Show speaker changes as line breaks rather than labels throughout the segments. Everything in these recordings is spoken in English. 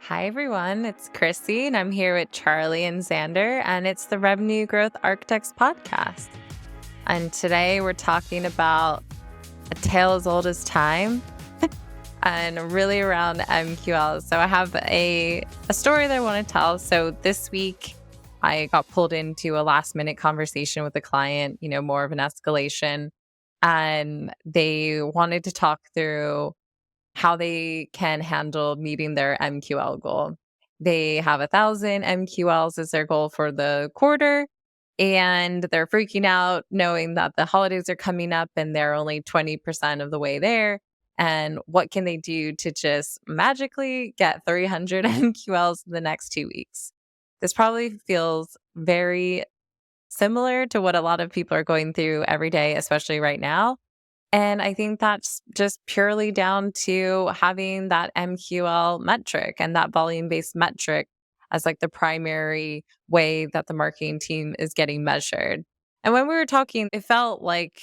Hi, everyone. It's Chrissy, and I'm here with Charlie and Xander, and it's the Revenue Growth Architects podcast. And today we're talking about a tale as old as time and really around MQLs. So I have a story that I want to tell. So this week, I got pulled into a last minute conversation with a client, more of an escalation, and they wanted to talk through how they can handle meeting their MQL goal. They have 1,000 MQLs as their goal for the quarter, and they're freaking out knowing that the holidays are coming up and they're only 20% of the way there. And what can they do to just magically get 300 MQLs in the next 2 weeks? This probably feels very similar to what a lot of people are going through every day, especially right now. And I think that's just purely down to having that MQL metric and that volume based metric as like the primary way that the marketing team is getting measured. And when we were talking, it felt like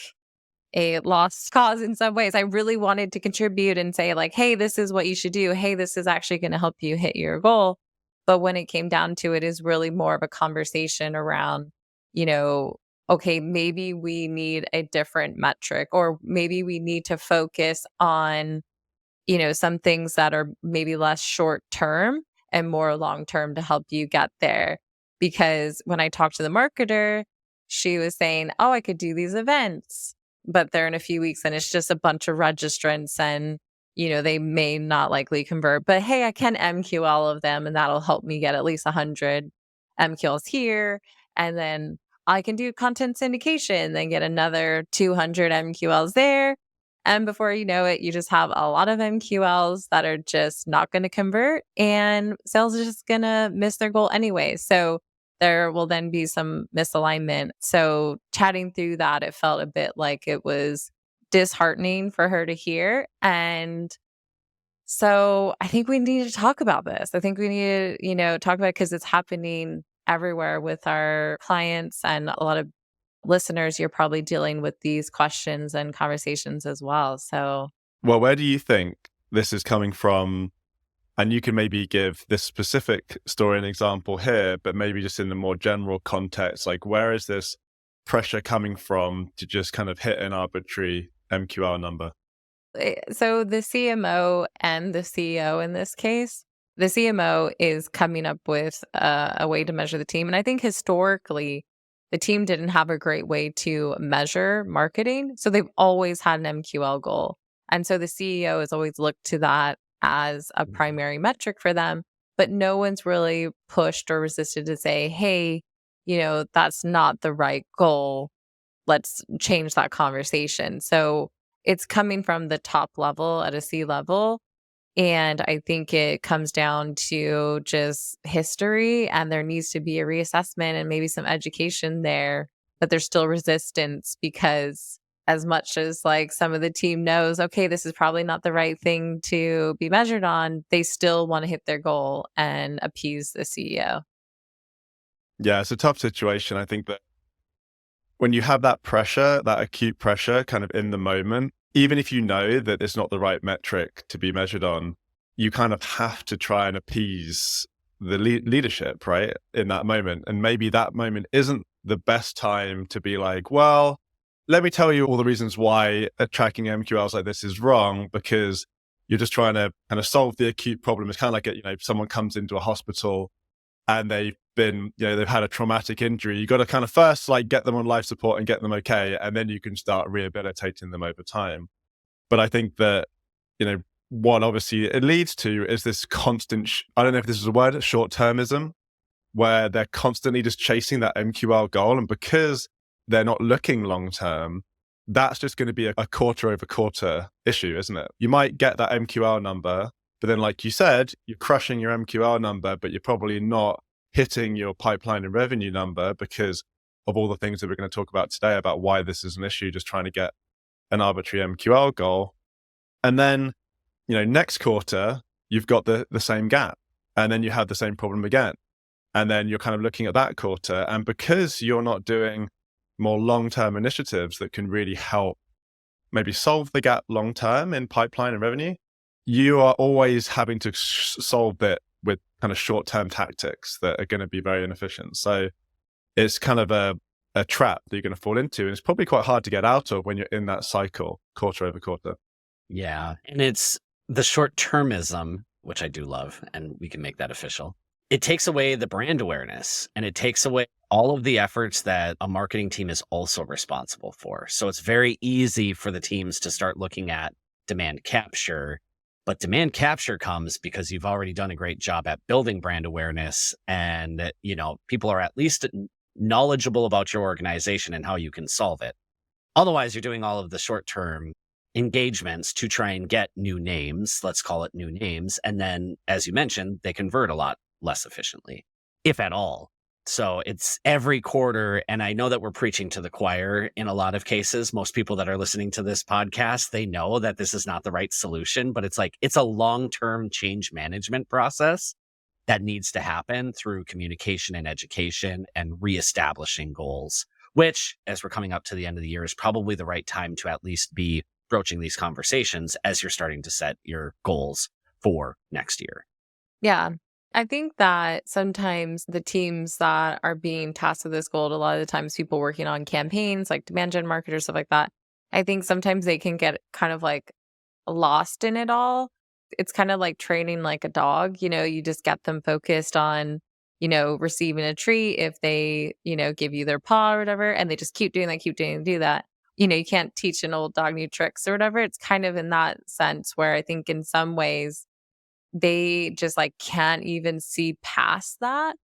a lost cause in some ways. I really wanted to contribute and say, like, hey, this is what you should do. Hey, this is actually going to help you hit your goal. But when it came down to it, is really more of a conversation around, you know, okay, maybe we need a different metric, or maybe we need to focus on, some things that are maybe less short term and more long term to help you get there. Because when I talked to the marketer, she was saying, oh, I could do these events, but they're in a few weeks and it's just a bunch of registrants and, they may not likely convert. But hey, I can MQ all of them and that'll help me get at least 100 MQLs here. And then I can do content syndication, then get another 200 MQLs there. And before you know it, you just have a lot of MQLs that are just not going to convert and sales are just going to miss their goal anyway. So there will then be some misalignment. So chatting through that, it felt a bit like it was disheartening for her to hear. And so I think we need to talk about this. I think we need to, talk about it because it's happening everywhere with our clients and a lot of listeners. You're probably dealing with these questions and conversations as well. So,
well, where do you think this is coming from? And you can maybe give this specific story an example here, but maybe just in the more general context, like where is this pressure coming from to just kind of hit an arbitrary MQL number?
so the CMO and the CEO in this case, the CMO is coming up with a way to measure the team. And I think historically, the team didn't have a great way to measure marketing. So they've always had an MQL goal. And so the CEO has always looked to that as a primary metric for them. But no one's really pushed or resisted to say, hey, that's not the right goal. Let's change that conversation. So it's coming from the top level at a C level. And I think it comes down to just history, and there needs to be a reassessment and maybe some education there. But there's still resistance because as much as like some of the team knows, okay, this is probably not the right thing to be measured on, they still want to hit their goal and appease the CEO.
Yeah, it's a tough situation. I think that when you have that pressure, that acute pressure kind of in the moment, even if you know that it's not the right metric to be measured on, you kind of have to try and appease the leadership, right, in that moment. And maybe that moment isn't the best time to be like, well, let me tell you all the reasons why tracking MQLs like this is wrong, because you're just trying to kind of solve the acute problem. It's kind of like, someone comes into a hospital and they've had a traumatic injury. You got to kind of first like get them on life support and get them okay. And then you can start rehabilitating them over time. But I think that, what obviously it leads to is this constant, I don't know if this is a word, short-termism, where they're constantly just chasing that MQL goal. And because they're not looking long-term, that's just going to be a quarter over quarter issue, isn't it? You might get that MQL number, but then like you said, you're crushing your MQL number, but you're probably not hitting your pipeline and revenue number because of all the things that we're going to talk about today about why this is an issue, just trying to get an arbitrary MQL goal. And then, next quarter, you've got the same gap, and then you have the same problem again. And then you're kind of looking at that quarter. And because you're not doing more long-term initiatives that can really help maybe solve the gap long-term in pipeline and revenue, you are always having to solve it with kind of short-term tactics that are going to be very inefficient. So it's kind of a trap that you're going to fall into. And it's probably quite hard to get out of when you're in that cycle, quarter over quarter.
Yeah. And it's the short-termism, which I do love, and we can make that official. It takes away the brand awareness, and it takes away all of the efforts that a marketing team is also responsible for. So it's very easy for the teams to start looking at demand capture, but demand capture comes because you've already done a great job at building brand awareness, and people are at least knowledgeable about your organization and how you can solve it. Otherwise, you're doing all of the short-term engagements to try and get new names, let's call it new names. And then, as you mentioned, they convert a lot less efficiently, if at all. So it's every quarter. And I know that we're preaching to the choir in a lot of cases. Most people that are listening to this podcast, they know that this is not the right solution, but it's a long-term change management process that needs to happen through communication and education and reestablishing goals, which, as we're coming up to the end of the year, is probably the right time to at least be broaching these conversations as you're starting to set your goals for next year.
Yeah. I think that sometimes the teams that are being tasked with this goal, a lot of the times people working on campaigns like demand gen marketers, stuff like that, I think sometimes they can get kind of like lost in it all. It's kind of like training like a dog, you just get them focused on, receiving a treat if they, give you their paw or whatever, and they just keep doing that, do that. You can't teach an old dog new tricks or whatever. It's kind of in that sense where I think in some ways they just like can't even see past that.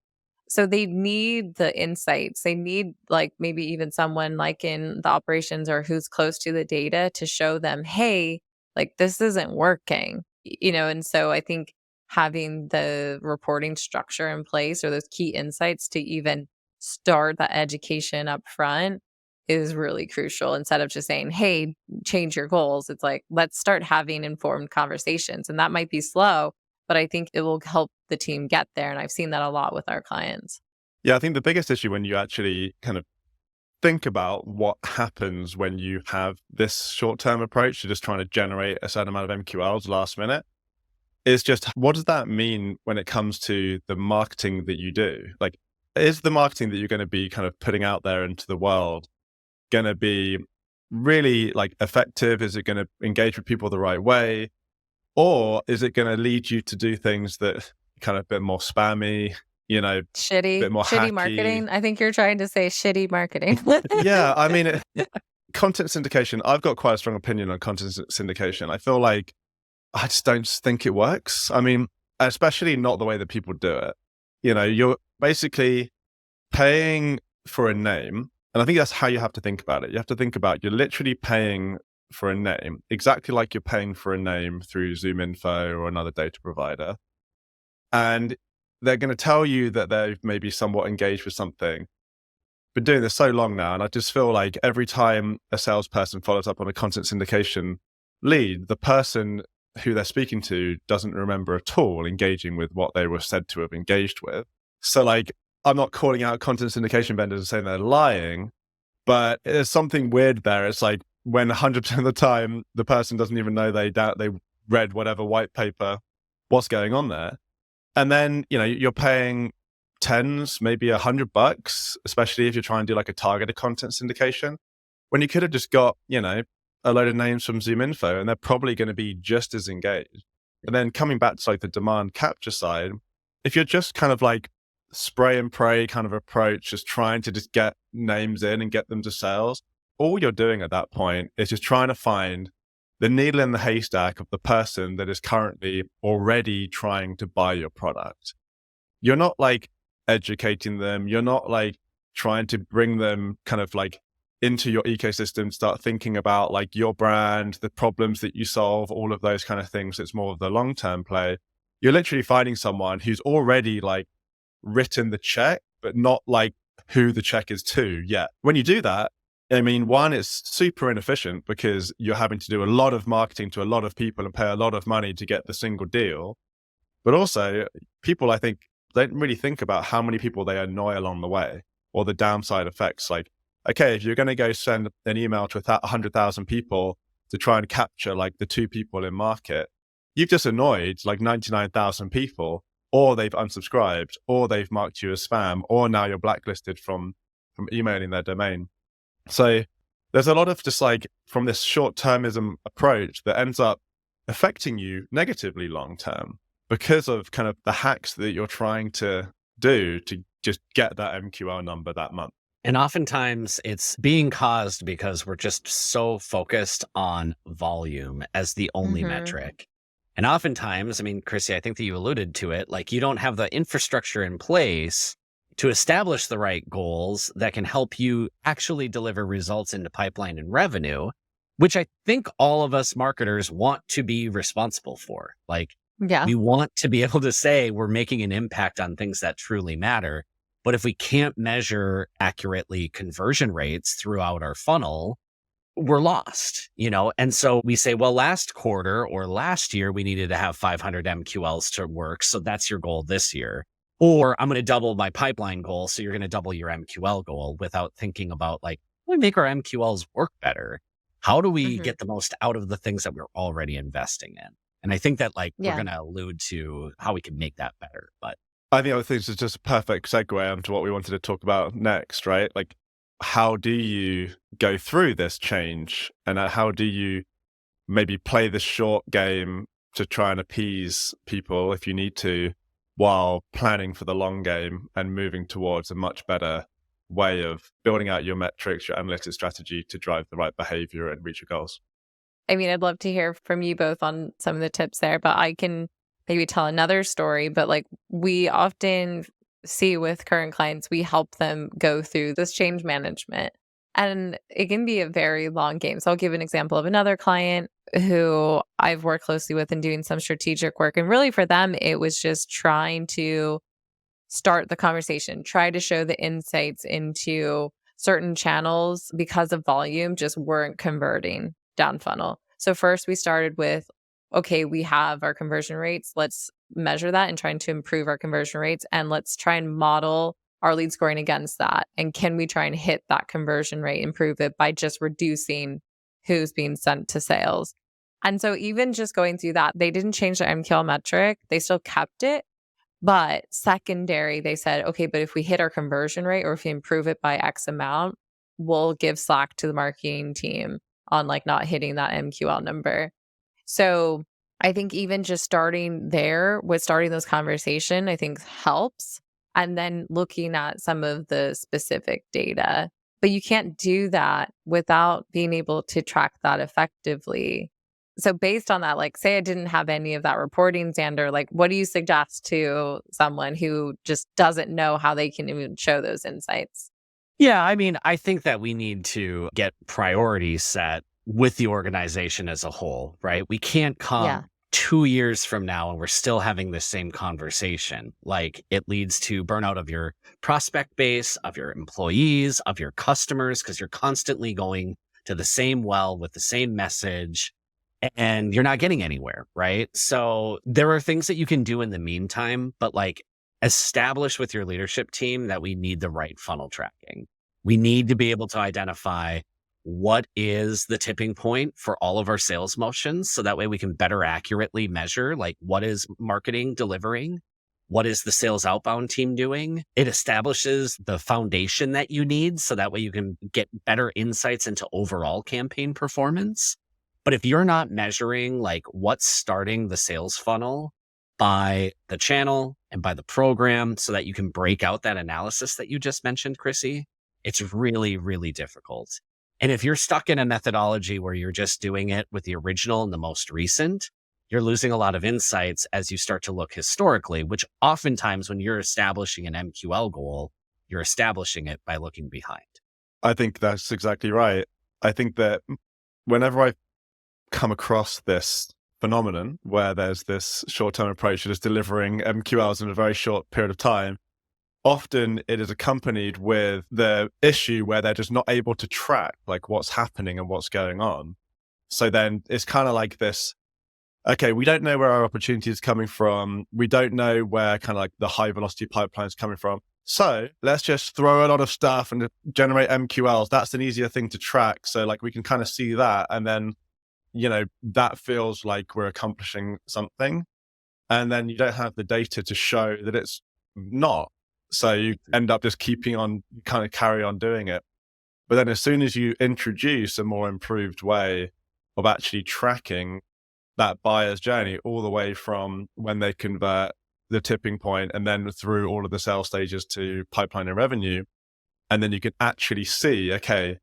So they need the insights. They need like maybe even someone like in the operations or who's close to the data to show them, hey, like this isn't working, and so I think having the reporting structure in place or those key insights to even start that education up front is really crucial instead of just saying, hey, change your goals. It's like, let's start having informed conversations. And that might be slow, but I think it will help the team get there. And I've seen that a lot with our clients.
Yeah, I think the biggest issue when you actually kind of think about what happens when you have this short-term approach to just trying to generate a certain amount of MQLs last minute is just, what does that mean when it comes to the marketing that you do? Like, is the marketing that you're going to be kind of putting out there into the world going to be really like effective? Is it going to engage with people the right way? Or is it going to lead you to do things that kind of a bit more spammy,
shitty,
bit more
shitty
hacky
marketing? I think you're trying to say shitty marketing.
Yeah, I mean, content syndication, I've got quite a strong opinion on content syndication. I feel like I just don't think it works. I mean, especially not the way that people do it. You're basically paying for a name. And I think that's how you have to think about it. You have to think about you're literally paying for a name, exactly like you're paying for a name through ZoomInfo or another data provider. And they're going to tell you that they've maybe somewhat engaged with something. Been doing this so long now, and I just feel like every time a salesperson follows up on a content syndication lead, the person who they're speaking to doesn't remember at all engaging with what they were said to have engaged with. So like, I'm not calling out content syndication vendors and saying they're lying, but there's something weird there. It's like when 100% of the time the person doesn't even know they read whatever white paper, what's going on there. And then, you're paying tens, maybe $100, especially if you're trying to do like a targeted content syndication, when you could have just got, a load of names from ZoomInfo, and they're probably going to be just as engaged. And then coming back to like the demand capture side, if you're just kind of like spray and pray kind of approach, just trying to just get names in and get them to sales, all you're doing at that point is just trying to find the needle in the haystack of the person that is currently already trying to buy your product. You're not like educating them. You're not like trying to bring them kind of like into your ecosystem, start thinking about like your brand, the problems that you solve, all of those kind of things. It's more of the long-term play. You're literally finding someone who's already like written the check, but not like who the check is to yet. When you do that, I mean, one, it's super inefficient because you're having to do a lot of marketing to a lot of people and pay a lot of money to get the single deal. But also, people, I think, don't really think about how many people they annoy along the way or the downside effects. Like, okay, if you're going to go send an email to 100,000 people to try and capture like the 2 people in market, you've just annoyed like 99,000 people. or they've unsubscribed, or they've marked you as spam, or now you're blacklisted from emailing their domain. So there's a lot of just like from this short-termism approach that ends up affecting you negatively long-term because of kind of the hacks that you're trying to do to just get that MQL number that month.
And oftentimes it's being caused because we're just so focused on volume as the only metric. And oftentimes, I mean, Chrissy, I think that you alluded to it, like you don't have the infrastructure in place to establish the right goals that can help you actually deliver results into pipeline and revenue, which I think all of us marketers want to be responsible for. Like, we want to be able to say we're making an impact on things that truly matter. But if we can't measure accurately conversion rates throughout our funnel, we're lost, you know? And so we say, well, last quarter or last year, we needed to have 500 MQLs to work. So that's your goal this year. Or I'm going to double my pipeline goal. So you're going to double your MQL goal without thinking about like, how do we make our MQLs work better? How do we get the most out of the things that we're already investing in? And I think that like we're going to allude to how we can make that better. But
I think this is just a perfect segue onto what we wanted to talk about next, right? Like, how do you go through this change, and how do you maybe play the short game to try and appease people if you need to, while planning for the long game and moving towards a much better way of building out your metrics, your analytics strategy to drive the right behavior and reach your goals?
I mean, I'd love to hear from you both on some of the tips there, but I can maybe tell another story. But like we often see with current clients, we help them go through this change management, and it can be a very long game. So I'll give an example of another client who I've worked closely with in doing some strategic work. And really for them, it was just trying to start the conversation, try to show the insights into certain channels because of volume just weren't converting down funnel. So first we started with, okay, we have our conversion rates. Let's measure that and trying to improve our conversion rates. And let's try and model our lead scoring against that. And can we try and hit that conversion rate, improve it by just reducing who's being sent to sales? And so even just going through that, they didn't change their MQL metric. They still kept it. But secondary, they said, okay, but if we hit our conversion rate or if we improve it by X amount, we'll give slack to the marketing team on like not hitting that MQL number. So I think even just starting there with starting those conversation, I think helps. And then looking at some of the specific data. But you can't do that without being able to track that effectively. So based on that, like say I didn't have any of that reporting, Xander, like what do you suggest to someone who just doesn't know how they can even show those insights?
yeah, I mean, I think that we need to get priorities set with the organization as a whole, right? We can't come 2 years from now and we're still having the same conversation. Like it leads to burnout of your prospect base, of your employees, of your customers, because you're constantly going to the same well with the same message and you're not getting anywhere, right? So there are things that you can do in the meantime, but like establish with your leadership team that we need the right funnel tracking. We need to be able to identify what is the tipping point for all of our sales motions. So that way we can better accurately measure, like what is marketing delivering? What is the sales outbound team doing? It establishes the foundation that you need. So that way you can get better insights into overall campaign performance. But if you're not measuring like what's starting the sales funnel by the channel and by the program so that you can break out that analysis that you just mentioned, Chrissy, it's really, really difficult. And if you're stuck in a methodology where you're just doing it with the original and the most recent, you're losing a lot of insights as you start to look historically, which oftentimes when you're establishing an MQL goal, you're establishing it by looking behind.
I think that's exactly right. I think that whenever I come across this phenomenon where there's this short-term approach to just delivering MQLs in a very short period of time, often it is accompanied with the issue where they're just not able to track like what's happening and what's going on. So then it's kind of like this, okay, we don't know where our opportunity is coming from. We don't know where kind of like the high velocity pipeline is coming from. So let's just throw a lot of stuff and generate MQLs. That's an easier thing to track. So like we can kind of see that. And then, you know, that feels like we're accomplishing something. and then you don't have the data to show that it's not. So you end up just keeping on, kind of carry on doing it. But then as soon as you introduce a more improved way of actually tracking that buyer's journey all the way from when they convert, the tipping point, and then through all of the sales stages to pipeline and revenue, and then you can actually see, okay,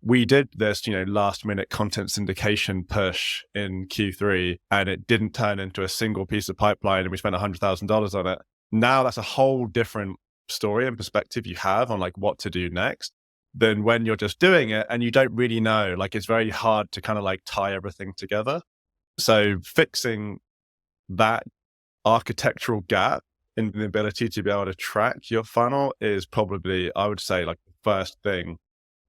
we did this, last minute content syndication push in Q3, and it didn't turn into a single piece of pipeline, and we spent $100,000 on it. Now that's a whole different story and perspective you have on like what to do next than when you're just doing it and you don't really know. Like, it's very hard to kind of like tie everything together. So fixing that architectural gap in the ability to be able to track your funnel is probably, I would say, like the first thing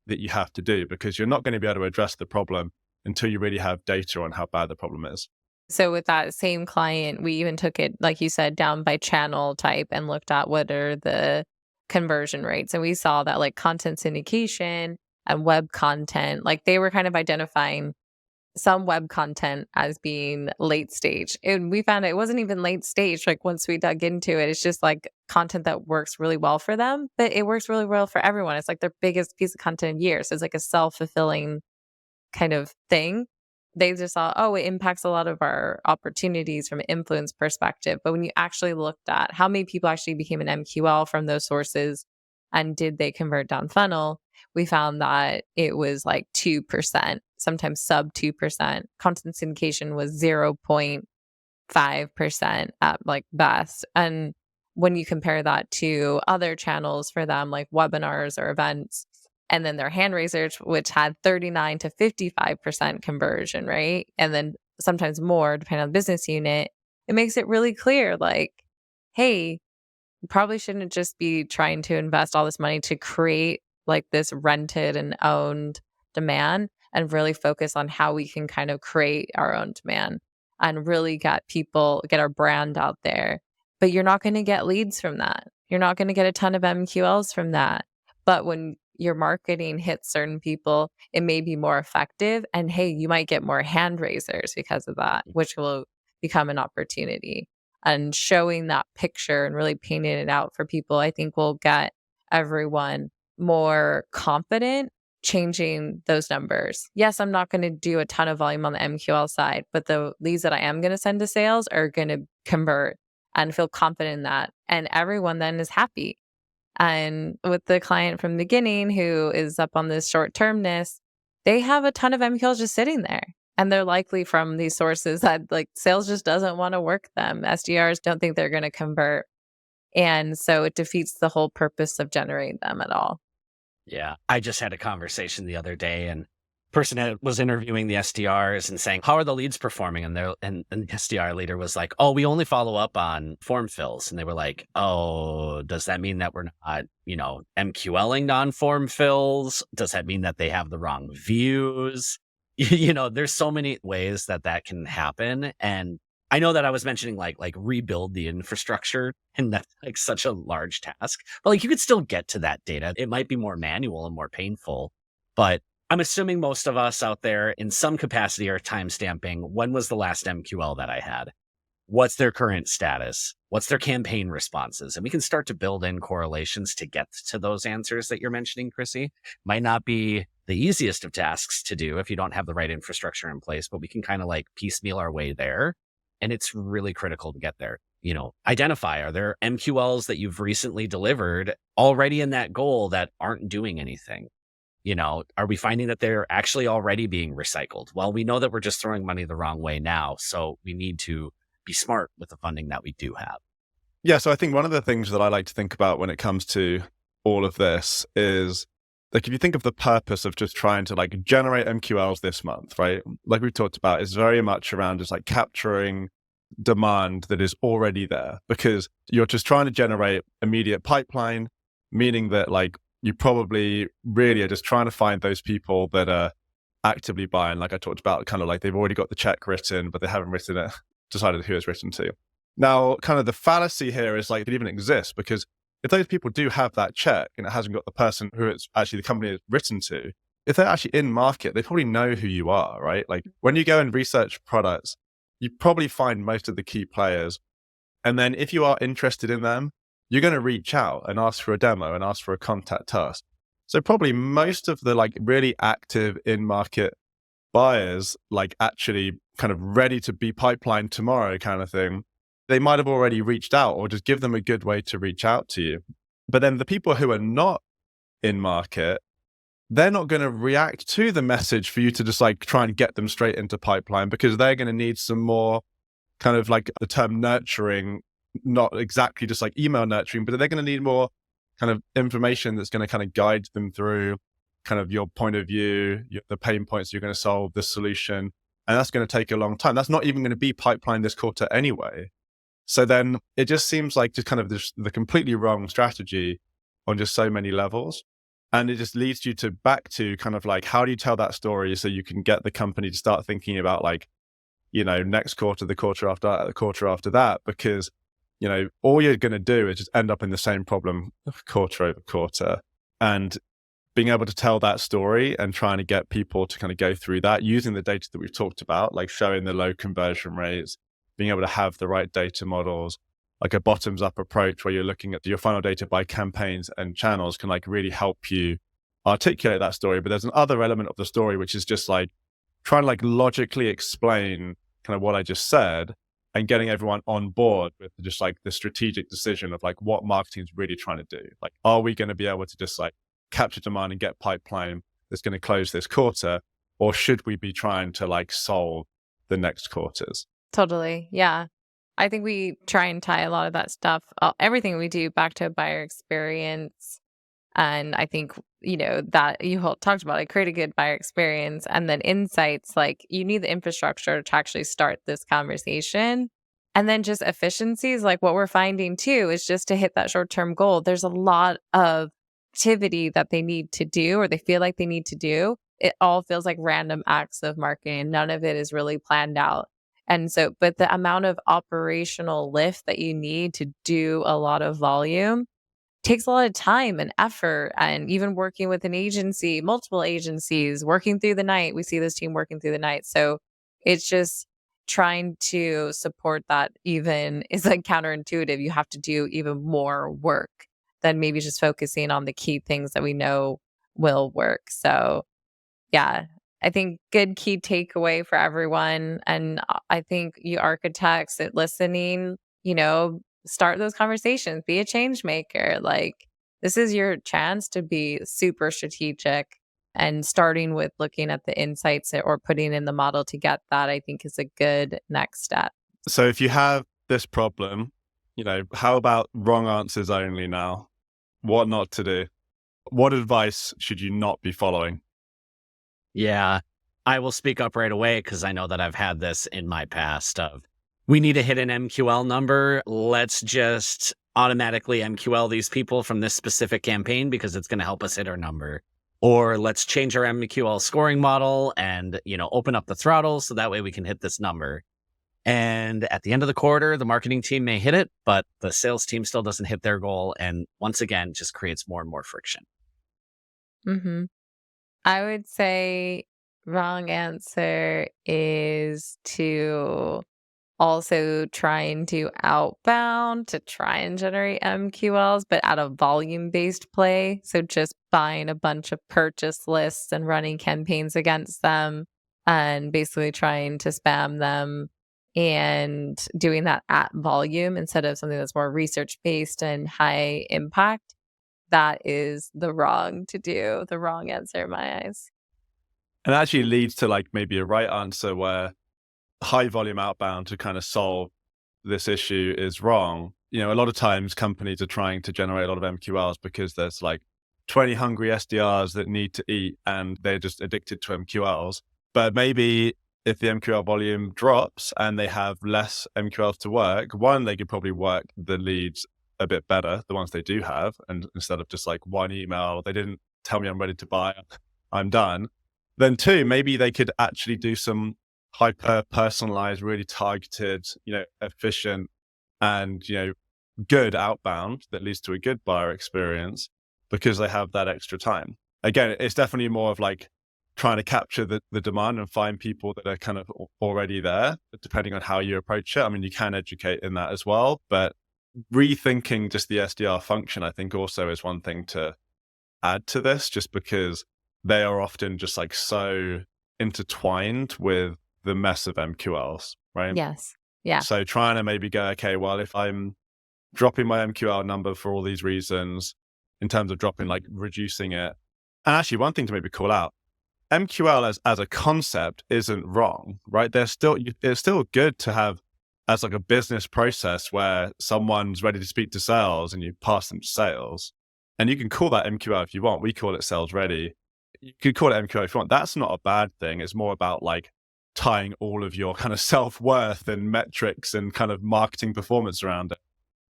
that you have to do, because you're not going to be able to address the problem until you really have data on how bad the problem is.
So with that same client, we even took it, like you said, down by channel type and looked at what are the conversion rates. And we saw that like content syndication and web content, like they were kind of identifying some web content as being late stage. And we found it wasn't even late stage. Like once we dug into it, it's just like content that works really well for them, but it works really well for everyone. It's like their biggest piece of content in years. So it's like a self-fulfilling kind of thing. They just saw, oh, it impacts a lot of our opportunities from an influence perspective. But when you actually looked at how many people actually became an MQL from those sources and did they convert down funnel, we found that it was like 2%, sometimes sub 2%. Content syndication was 0.5% at like best. And when you compare that to other channels for them, like webinars or events, and then their hand raisers, which had 39 to 55% conversion, right? And then sometimes more, depending on the business unit, it makes it really clear, like, hey, you probably shouldn't just be trying to invest all this money to create like this rented and owned demand, and really focus on how we can kind of create our own demand and really get our brand out there. But you're not going to get leads from that. You're not going to get a ton of MQLs from that. But when your marketing hits certain people, it may be more effective. And hey, you might get more hand raisers because of that, which will become an opportunity. And showing that picture and really painting it out for people, I think will get everyone more confident changing those numbers. Yes, I'm not going to do a ton of volume on the MQL side, but the leads that I am going to send to sales are going to convert and feel confident in that. And everyone then is happy. And with the client from the beginning who is up on this short-termness, they have a ton of MQLs just sitting there. And they're likely from these sources that like sales just doesn't want to work them. SDRs don't think they're going to convert. And so it defeats the whole purpose of generating them at all.
Yeah. I just had a conversation the other day, and person was interviewing the SDRs and saying, how are the leads performing? And the SDR leader was like, oh, we only follow up on form fills. And they were like, oh, does that mean that we're not, MQLing non-form fills? Does that mean that they have the wrong views? There's so many ways that can happen. And I know that I was mentioning like rebuild the infrastructure, and that's like such a large task, but like you could still get to that data. It might be more manual and more painful, but I'm assuming most of us out there in some capacity are timestamping, when was the last MQL that I had? What's their current status? What's their campaign responses? And we can start to build in correlations to get to those answers that you're mentioning, Chrissy. Might not be the easiest of tasks to do if you don't have the right infrastructure in place, but we can kind of like piecemeal our way there. And it's really critical to get there. Identify, are there MQLs that you've recently delivered already in that goal that aren't doing anything? Are we finding that they're actually already being recycled? Well, we know that we're just throwing money the wrong way now. So we need to be smart with the funding that we do have.
Yeah. So I think one of the things that I like to think about when it comes to all of this is like, if you think of the purpose of just trying to like generate MQLs this month, right? Like we've talked about, is very much around just like capturing demand that is already there, because you're just trying to generate immediate pipeline, meaning that like you probably really are just trying to find those people that are actively buying. Like I talked about, kind of like they've already got the check written, but they haven't written it, decided who it's written to. Now, kind of the fallacy here is like it even exists, because if those people do have that check and it hasn't got the person who it's actually the company is written to, if they're actually in market, they probably know who you are, right? Like when you go and research products, you probably find most of the key players And then if you are interested in them, you're going to reach out and ask for a demo and ask for a contact task. So probably most of the like really active in-market buyers, like actually kind of ready to be pipelined tomorrow kind of thing, they might have already reached out, or just give them a good way to reach out to you. But then the people who are not in market, they're not going to react to the message for you to just like try and get them straight into pipeline, because they're going to need some more kind of like the term nurturing, not exactly just like email nurturing, but they're going to need more kind of information that's going to kind of guide them through kind of your point of view, the pain points you're going to solve, the solution. And that's going to take a long time. That's not even going to be pipeline this quarter anyway. So then it just seems like just kind of the completely wrong strategy on just so many levels. And it just leads you to back to kind of like, how do you tell that story so you can get the company to start thinking about like, next quarter, the quarter after that, the quarter after that, because, all you're going to do is just end up in the same problem quarter over quarter. And being able to tell that story and trying to get people to kind of go through that using the data that we've talked about, like showing the low conversion rates, being able to have the right data models, like a bottoms up approach where you're looking at your funnel data by campaigns and channels, can like really help you articulate that story. But there's another element of the story, which is just like trying to like logically explain kind of what I just said and getting everyone on board with just like the strategic decision of like what marketing is really trying to do. Like, are we going to be able to just like capture demand and get pipeline that's going to close this quarter? Or should we be trying to like solve the next quarters?
Totally. Yeah. I think we try and tie a lot of that stuff, everything we do, back to a buyer experience. And I think, that you talked about, like, create a good buyer experience, and then insights, like you need the infrastructure to actually start this conversation. And then just efficiencies, like what we're finding too, is just to hit that short-term goal. There's a lot of activity that they need to do, or they feel like they need to do. It all feels like random acts of marketing. None of it is really planned out. And so, but the amount of operational lift that you need to do a lot of volume takes a lot of time and effort. And even working with an agency, multiple agencies, working through the night, we see this team working through the night. So it's just trying to support that even is like counterintuitive. You have to do even more work than maybe just focusing on the key things that we know will work. So yeah, I think good key takeaway for everyone. And I think you architects listening, start those conversations, be a change maker. Like, this is your chance to be super strategic, and starting with looking at the insights or putting in the model to get that, I think, is a good next step.
So if you have this problem, how about wrong answers only now? What not to do? What advice should you not be following?
Yeah, I will speak up right away because I know that I've had this in my past of, we need to hit an MQL number. Let's just automatically MQL these people from this specific campaign because it's going to help us hit our number. Or let's change our MQL scoring model and, open up the throttle so that way we can hit this number. And at the end of the quarter, the marketing team may hit it, but the sales team still doesn't hit their goal. And once again, just creates more and more friction.
Mm-hmm. I would say wrong answer is to also try and do outbound to try and generate MQLs, but at a volume-based play. So just buying a bunch of purchase lists and running campaigns against them and basically trying to spam them and doing that at volume instead of something that's more research-based and high impact. That is the wrong answer in my eyes.
And it actually leads to like maybe a right answer where high volume outbound to kind of solve this issue is wrong. A lot of times companies are trying to generate a lot of MQLs because there's like 20 hungry SDRs that need to eat and they're just addicted to MQLs. But maybe if the MQL volume drops and they have less MQLs to work, one, they could probably work the leads a bit better, the ones they do have. And instead of just like one email, they didn't tell me I'm ready to buy, I'm done. Then two, maybe they could actually do some hyper personalized, really targeted, efficient and, good outbound that leads to a good buyer experience because they have that extra time. Again, it's definitely more of like trying to capture the demand and find people that are kind of already there depending on how you approach it. I mean, you can educate in that as well, but rethinking just the SDR function, I think also is one thing to add to this, just because they are often just like so intertwined with the mess of MQLs, right?
Yes. Yeah.
So trying to maybe go, okay, well, if I'm dropping my MQL number for all these reasons, in terms of dropping, like reducing it. And actually, one thing to maybe call out, MQL as a concept isn't wrong, right? It's still good to have as like a business process where someone's ready to speak to sales and you pass them to sales. And you can call that MQL if you want. We call it sales ready. You could call it MQL if you want. That's not a bad thing. It's more about like tying all of your kind of self-worth and metrics and kind of marketing performance around it.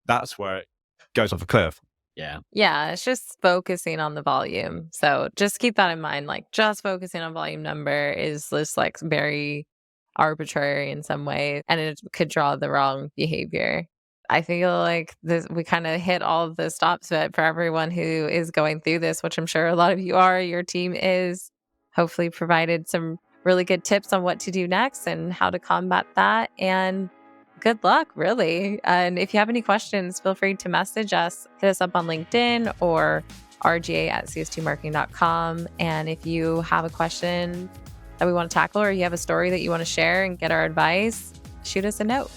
That's where it goes off a cliff.
Yeah.
Yeah, it's just focusing on the volume. So just keep that in mind. Like just focusing on volume number is just like very arbitrary in some way, and it could draw the wrong behavior. I feel like we kind of hit all of the stops, but for everyone who is going through this, which I'm sure a lot of you are, your team is, hopefully provided some really good tips on what to do next and how to combat that. And good luck, really. And if you have any questions, feel free to message us, hit us up on LinkedIn or rga@cs2marketing.com. And if you have a question that we want to tackle, or you have a story that you want to share and get our advice, shoot us a note.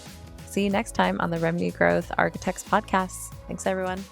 See you next time on the Revenue Growth Architects podcast. Thanks, everyone.